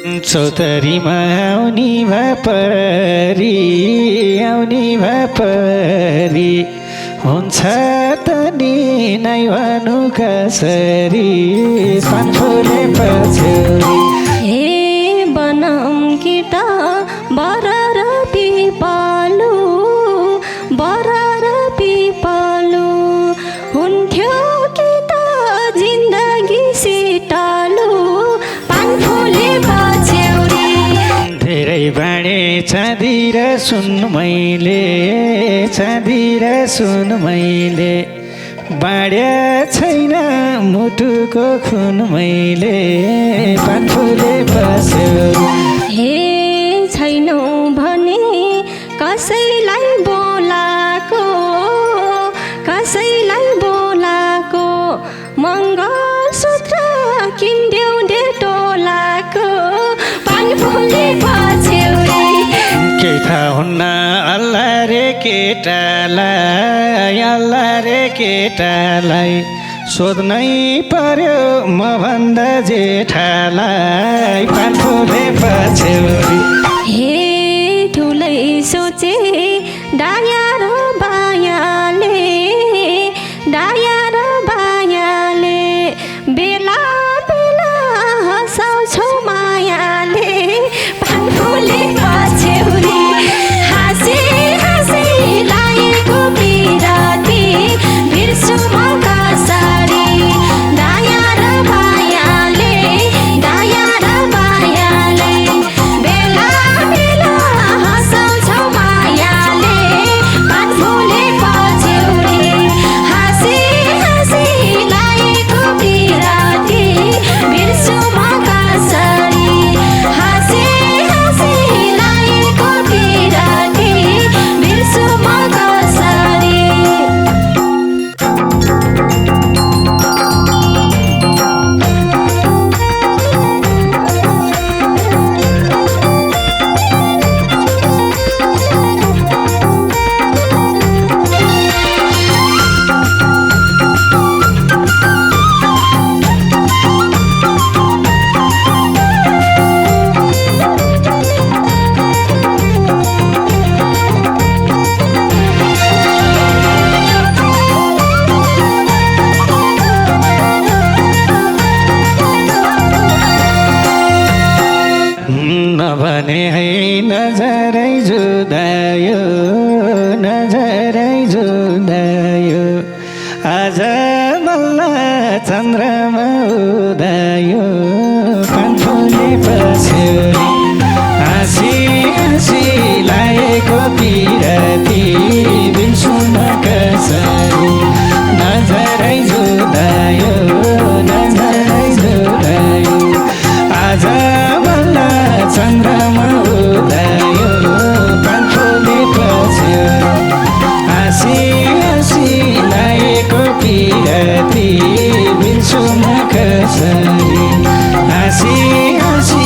चौतरीमा आउनी भएपरि हुन्छ त नि नै भनु कसरी पानफुले पछ्यौरी हे बनाम केटा बरार पिपालु हुन्थ्यो केटा जिन्दगी सिटालु पानफुले पछ्यौरी धेरै बाँडे चाँदी र सुन मैले बाँड्या छैन मुटुको खुन मैले पानफुले पछ्यौरी हे छैनौ भने कसैलाई बोलाको मङ्गलसूत्र किन्देऊ दे टोलाको पानफुले पछ्यौरी के थाहा हुन्न अल्लाह रे केटालाई सोध्नै पर्यो म भन्दा जेठालाई पानफुले पछ्यौरी हे ठुलै सोचे डाया र बायाले बेला हँसाउँछौ मायाले पानफुले पछ्यौरी हाँसी लागेको बिराती बिर्सु म कसरी डाया र बायाले बेला हँसाउँछौ मायाले पानफुले पछ्यौरी हाँसी लागेको बिराती बिर्सु म कसरी हाँसी लागेको बिराती बिर्सु म कसरी नभने है नजरै जुदायो आज बल्ल चन्द्रमा उदायो पानफुले पछ्यौरी हाँसी लागेको पिराती बिर्सु म कसरी नजरै जुदायो आज चन्द्रमा उदायो पानफुले पछ्यौरी हाँसी लागेको पिराती बिर्सु म कसरी हाँसी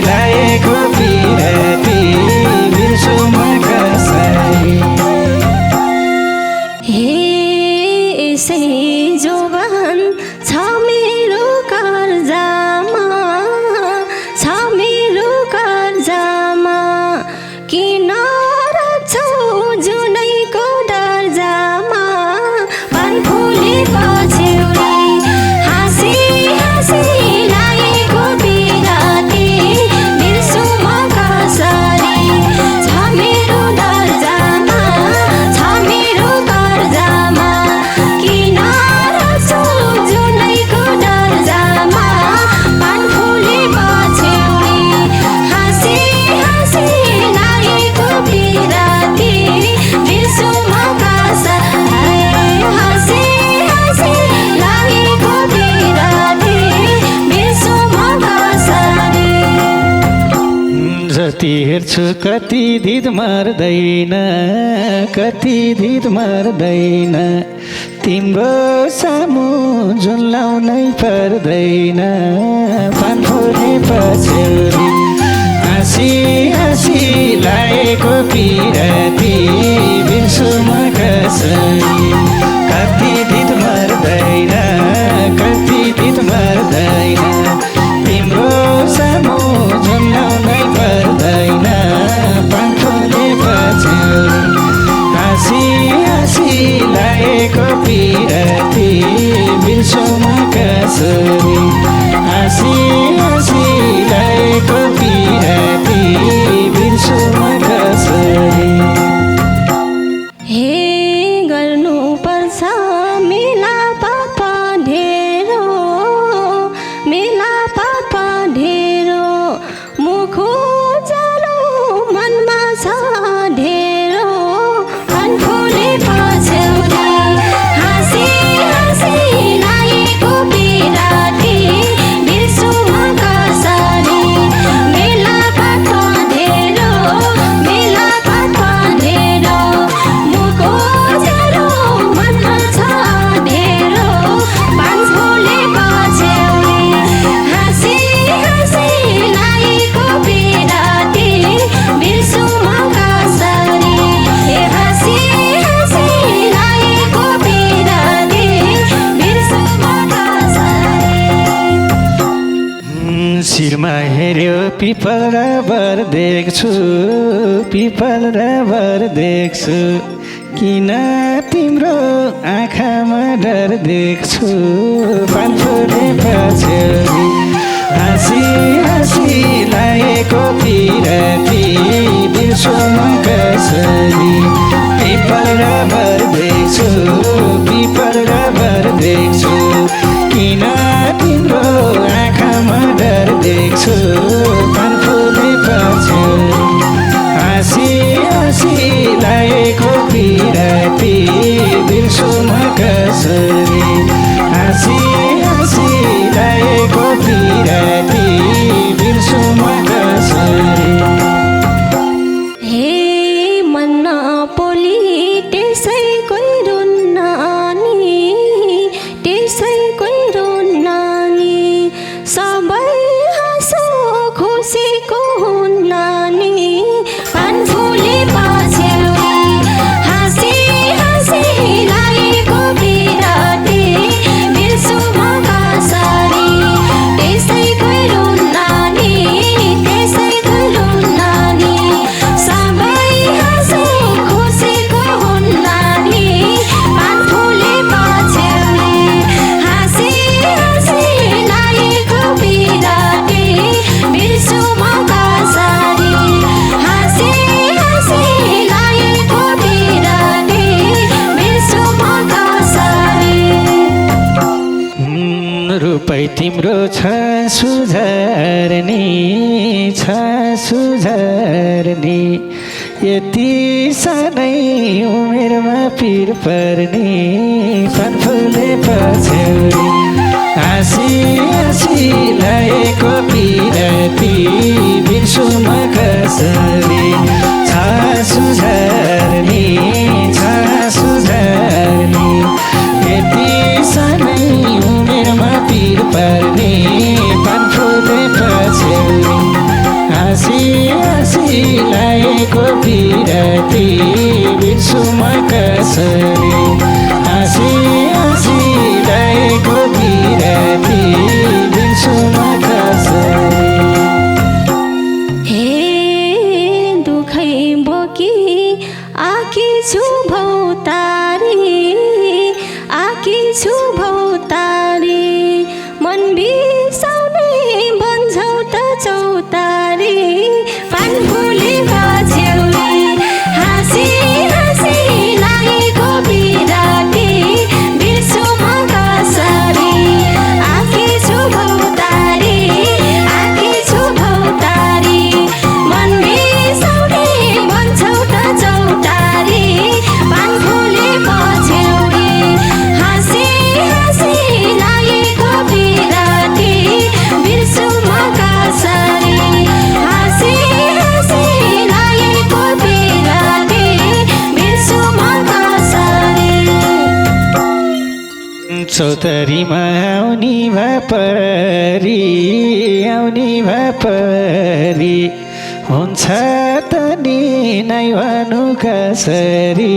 लागेको पिराती बिर्सु म कसरी हे यसै जोबान छ मेरो कर्जामा किन राख्छौ जुनैको दर्जामा पानफुले पछ्यौरी हाँसी लागेको बिराती बिर्सु म कसरी छ मेरो दर्जामा किन राख्छौ जुनैको दर्जामा पानफुले पछ्यौरी हाँसी लागेको बिराती बिर्सु म कसरी हाँसी लागेको बिराती बिर्सु म कसरी जति हेर्छु कति दिद मर्दैन तिम्रो सामु जुन लाउनै पर्दैन पानफुले पछ्यौरी हाँसी लागेको पिराती बिर्सु म कसरी कति दिद मर्दैन तिम्रो सामु जुन हेऱ्यो पिपल र बर देख्छु पिपल र बर देख्छु किन तिम्रो आँखामा डर देख्छु पानफुले पछ्यौरी हाँसी हाँसी लागेको पिरती बिर्सु म कसरी पिपल र बर देख्छु पिपल र बर देख्छु किन तिम्रो आँखामा डर देख्छु पानफुले पछ्यौरी हाँसी हाँसी लागेको पिरती बिर्सु म कसरी हाँसी हाँसी लागेको पिरती बिर्सु म कसरी हे मन पोली त्यसैकै रुन्नानी त्यसैकै रुन्नानी सबै हाँसो खुसीको हुन्नानी पानफुले पछ्यौरी हाँसी हाँसी लागेको पिरती बिर्सु म कसरी त्यसैकै रुन्नानी त्यसैकै रुन्नानी सबै हाँसो खुसीको हुन्नानी पानफुले पछ्यौरी हाँसी हाँसी लागेको पिरती बिर्सु म कसरी हाँसी हाँसी लागेको पिरती बिर्सु म कसरी रूपै तिम्रो छ सुझर्नी यति सानै उमेरमा पिर पर्ने पानफुले पछ्यौरी हाँसी हाँसी लागेको पिरती बिर्सु म कसरी छ सुझर्नी यति सानै उमेरमा पिर पर्ने पानफुले पछ्यौरी हाँसी हाँसी लागेको पिरती बिर्सु म कसरी हाँसी हाँसी लागेको पिरती बिर्सु म कसरी हे दुखै बोकी आकी छु भौतारी मन बिसाउने भन्छौ त चौतारी पानफुले पछ्यौरी हाँसी हाँसी लागेको पिरती बिर्सु म कसरी आकी छु भौतारी मन बिसाउने भन्छौ त चौतारी पानफुले पछ्यौरी हाँसी हाँसी लागेको पिरती बिर्सु म कसरी हाँसी हाँसी लागेको पिरती बिर्सु म कसरी चौतारीमा आउने भएपरि हुन्छ त नि नै भनु कसरी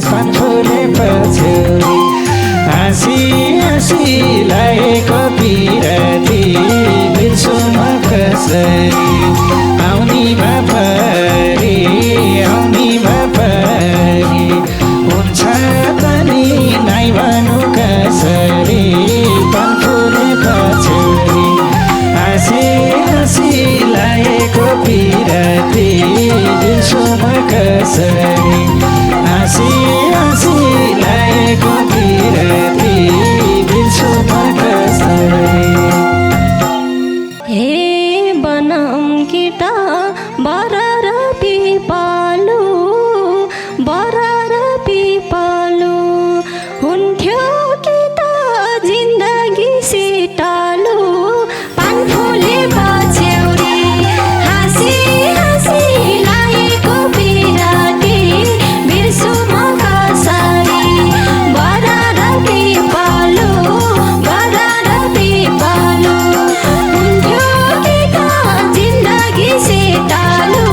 पानफुले पछ्यौरी हाँसी हाँसी लागेको पिरती बिर्सु म कसरी आउने भएपरि हुन्छ त नि नै भनु कसरी पानफुले पछ्यौरी हाँसी हाँसी लागेको पिरती बिर्सु म कसरी हाँसी हाँसी लागेको पिरती बिर्सु म कसरी हे बनम केटा बरार पिपालु हुन्थ्यो कि त जिन्दगी सिटालु पानफुले पछ्यौरी हाँसी हाँसी लागेको पिरती बिर्सु म कसरी बरार पिपालु हुन्थ्यो कि त जिन्दगी सिटालु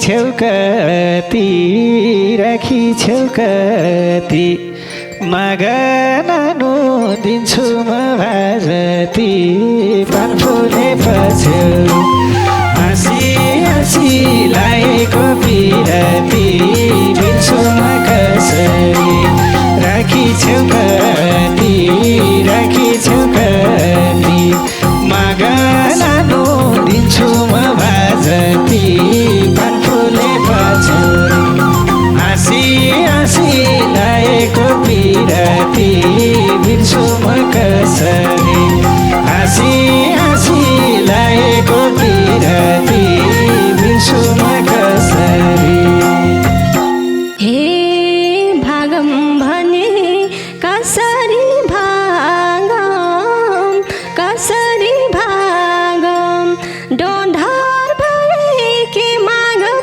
छेउ कति राखी छेउ कति माग नानु दिन्छु म भाजती पान फुले पछ्यौरी हाँसी हाँसी लागेको पिरती बिर्छु म कसरी राखी छेउ कति राखी छेउ कति माग नानु दिन्छु म भाजती पान फुले पछ्यौरी हाँसी हाँसी लागेको पिरती बिर्छु म कसरी हाँसी हाँसी लागेको पिरती बिर्छु म कसरी हे भागम भने कसरी भागम कसरी भागम डोन्धार भए के मागम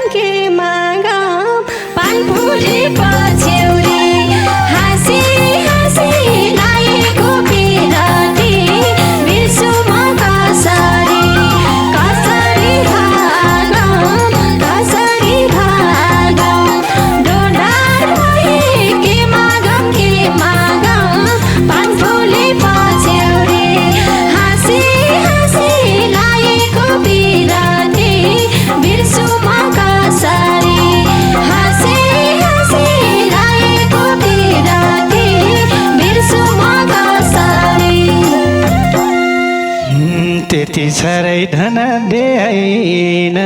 पान फुले पछ्यौरी हाँसी हाँसी लागेको पिरती बिर्छु म कसरी कसरी भागम डोन्धार भए के मागम पान फुले पछ्यौरी हाँसी हाँसी लागेको पिरती बिर्छु म कसरी हाँसी हाँसी लागेको पिरती बिर्छु म कसरी त्यति साह्रै धन देहाइन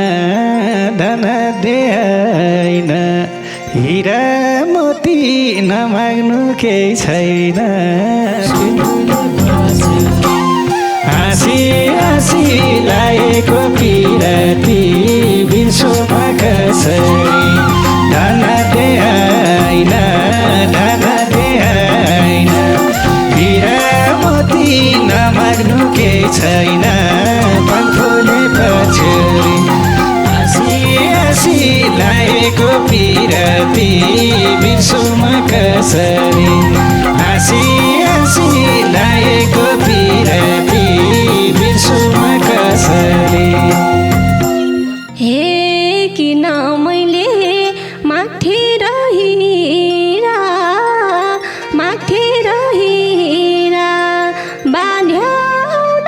हिरा मोती नमाग्नु केही छैन हाँसी हाँसी लागेको पिरती बिर्छु म कसरी धन देहाइन हिरा मोती नमाग्नु केही छैन पान फुले पछ्यौरी हाँसी हाँसी लागेको पिरती बिर्छु म कसरी हाँसी हाँसी लागेको पिरती बिर्छु म कसरी हे किन मैले माथि रहिरा बाँध्याउन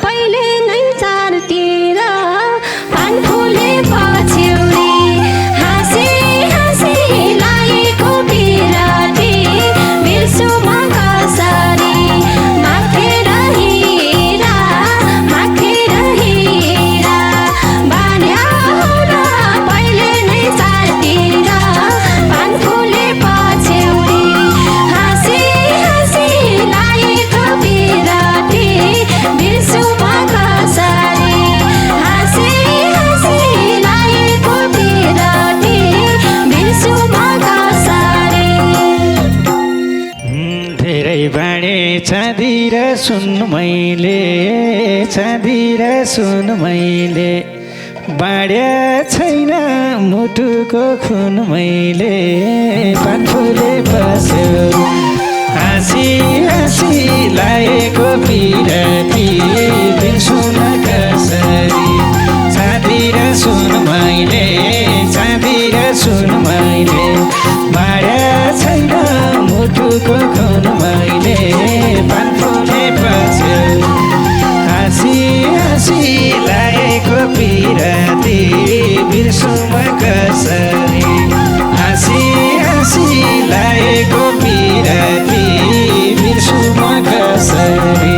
पहिले नै चारतिर पान फुले पछ्यौरी हाँसी हाँसी लागेको पिरती बिर्छु म कसरी माथि रहिरा बाँध्याउन पहिले नै चारतिर पान फुले पछ्यौरी हाँसी हाँसी लागेको पिरती बिर्छु म कसरी हाँसी हाँसी लागेको पिरती बिर्छु म कसरी धेरै बाँडे चाँदी र सुन मैले बाँड्या छैन मुटुको खुन मैले पान फुले पछ्यौरी हाँसी हाँसी लागेको पिरती बिर्छु म कसरी चाँदी र सुन मैले बाँड्या छैन मुटुको खुन मैले पान फुले पछ्यौरी हाँसी हाँसी लागेको पिरती बिर्छु म कसरी हाँसी हाँसी लागेको पिरती बिर्छु म कसरी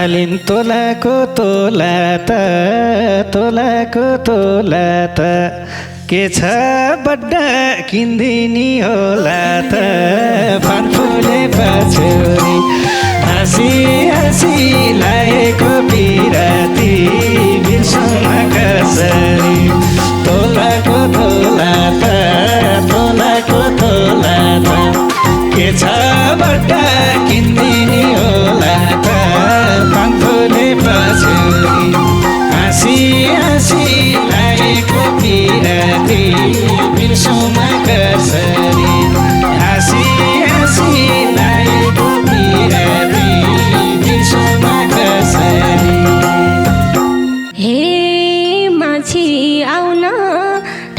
हालिन् तोलाको तोला तोलाको तोला त के छ बड्डा किन्दिनी होला त पानफुले पछ्यौरी हाँसी हाँसी लागेको बिराती बिर्सुमा कसरी तोलाको तोला तोलाको तोला त के छ बड्डा किन्दिनी होला त पानफुले पछ्यौरी हाँसी हाँसी लागेको बिराती बिर्सुमा कसरी हाँसी हाँसी लागेको बिराती बिर्सुमा कसरी हे मान्छे आउन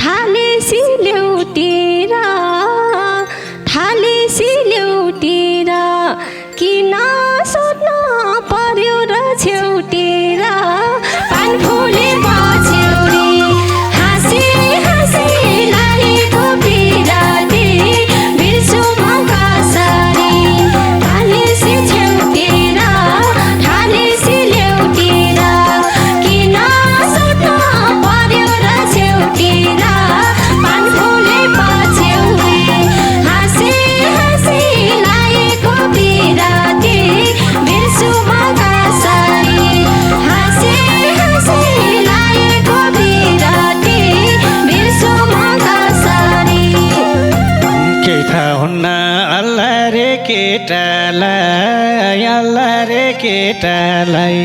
थालेसी ल्याउटेर किन सोध्न पर्यो र छेउटेर पानफुले पछ्यौरी हाँसी हाँसी लागेको बिराती बिर्सुमा कसरी थालेसी छेउटेर थालेसी ल्याउटेर किन सोध्न पर्यो र छेउटेर पानफुले पछ्यौरी हाँसी हाँसी लागेको बिराती बिर्सुमा कसरी हाँसी हाँसी लागेको बिराती बिर्सुमा कसरी केही थाहा हुन्न अल्लाह रे केटालाई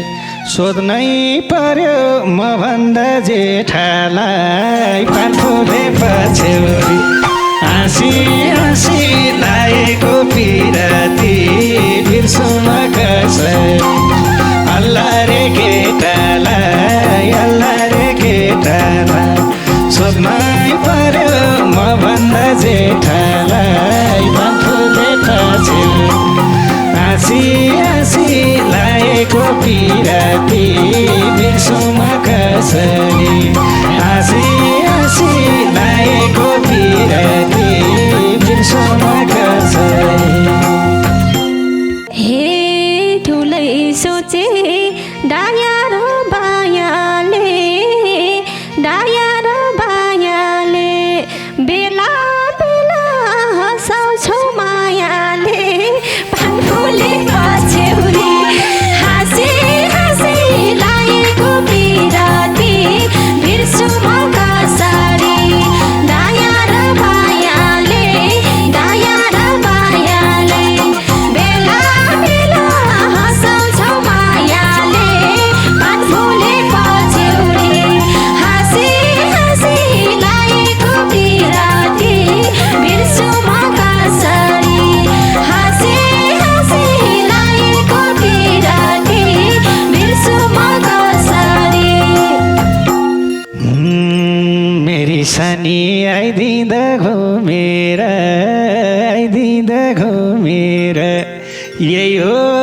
सोध्नै पर्यो मभन्दा जेठालाई पानफुले पछ्यौरी हाँसी हाँसी लागेको बिराती बिर्सुमा कसरी अल्लाह रे केटालाई सोध्नै पर्यो मभन्दा जेठालाई पानफुले पछ्यौरी हाँसी हाँसी लागेको बिराती बिर्सुमा कसरी हाँसी हाँसी लागेको बिराती बिर्सुमा कसरी हे ठुलै सोचे डाया र बायाले बेला बेला हँसाउँछौ मायाले पानफुले पछ्यौरी हाँसी हाँसी लागेको बिराती बिर्सुमा कसरी डाया र बायाले बेला बेला हँसाउँछौ मायाले पानफुले पछ्यौरी हाँसी हाँसी लागेको बिराती बिर्सुमा कसरी हाँसी हाँसी लागेको बिराती बिर्सुमा कसरी मेरी सानी आइदिँदा घुमेर यही हो